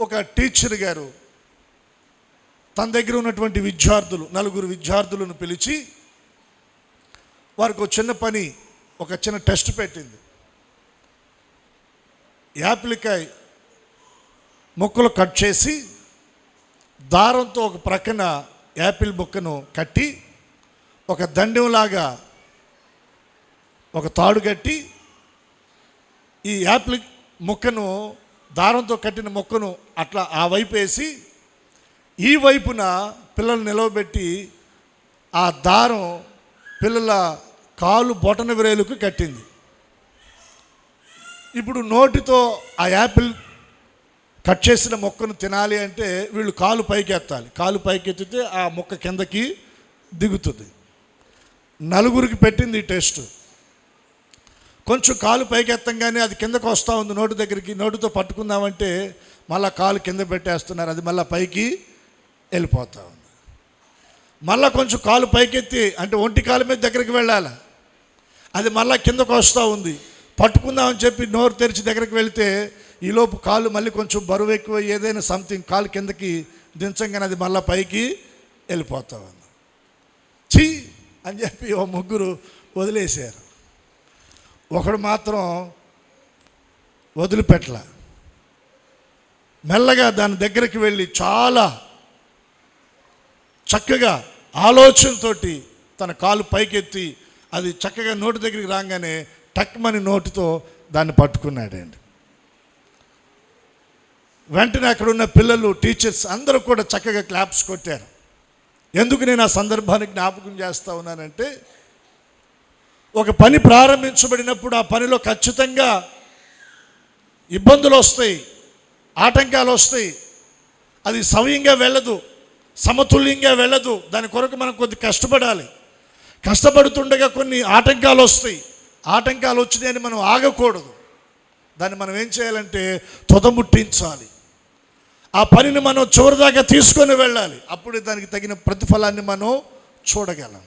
ఒక టీచర్ గారు తన దగ్గర ఉన్నటువంటి నలుగురు విద్యార్థులను పిలిచి వారికి ఒక చిన్న పని, ఒక చిన్న టెస్ట్ పెట్టింది. యాపిల్కాయ ముక్కలు కట్ చేసి దారంతో ఒక ప్రక్కన యాపిల్ ముక్కను కట్టి ఒక దండెంలాగా ఒక తాడు కట్టి ఈ యాపిల్ ముక్కను దారంతో కట్టిన ముక్కను అట్లా ఆ వైపు వేసి ఈ వైపున పిల్లలు నిలవబెట్టి ఆ దారం పిల్లల కాలు బొటన విరేలుకు కట్టింది. ఇప్పుడు నోటితో ఆ యాపిల్ కట్ చేసిన మొక్కను తినాలి అంటే వీళ్ళు కాలు పైకెత్తాలి. కాలు పైకెత్తితే ఆ మొక్క కిందకి దిగుతుంది. నలుగురికి పెట్టింది ఈ టెస్ట్. కొంచెం కాలు పైకెత్తంగానే అది కిందకు వస్తూ ఉంది నోటి దగ్గరికి. నోటితో పట్టుకుందామంటే మళ్ళీ కాలు కింద పెట్టేస్తున్నారు, అది మళ్ళీ పైకి వెళ్ళిపోతూ ఉంది. మళ్ళీ కొంచెం కాలు పైకెత్తి అంటే ఒంటి కాలు మీద దగ్గరికి వెళ్ళాలి, అది మళ్ళీ కిందకు వస్తూ ఉంది. పట్టుకుందామని చెప్పి నోరు తెరిచి దగ్గరికి వెళితే ఈలోపు కాలు మళ్ళీ కొంచెం బరువు ఎక్కువ ఏదైనా సంథింగ్ కాలు కిందకి దించంగానే అది మళ్ళీ పైకి వెళ్ళిపోతూ ఉంది. చీ అని చెప్పి ఓ ముగ్గురు వదిలేశారు. ఒకడు మాత్రం వదిలిపెట్టల. మెల్లగా దాని దగ్గరికి వెళ్ళి చాలా చక్కగా ఆలోచనతోటి తన కాలు పైకెత్తి అది చక్కగా నోటి దగ్గరికి రాగానే టక్మని నోటితో దాన్ని పట్టుకున్నాడండి. వెంటనే అక్కడ ఉన్న పిల్లలు, టీచర్స్ అందరూ కూడా చక్కగా క్లాప్స్ కొట్టారు. ఎందుకు నేను ఆ సందర్భాన్ని జ్ఞాపకం చేస్తూ ఉన్నానంటే, ఒక పని ప్రారంభించబడినప్పుడు ఆ పనిలో ఖచ్చితంగా ఇబ్బందులు వస్తాయి, ఆటంకాలు వస్తాయి. అది సవ్యంగా వెళ్ళదు, సమతుల్యంగా వెళ్ళదు. దాని కొరకు మనం కొద్ది కష్టపడాలి. కష్టపడుతుండగా కొన్ని ఆటంకాలు వస్తాయి. ఆటంకాలు వచ్చినాయని మనం ఆగకూడదు. దాన్ని మనం ఏం చేయాలంటే తుదముట్టించాలి. ఆ పనిని మనం చివరిదాకా తీసుకొని వెళ్ళాలి. అప్పుడు దానికి తగిన ప్రతిఫలాన్ని మనం చూడగలం.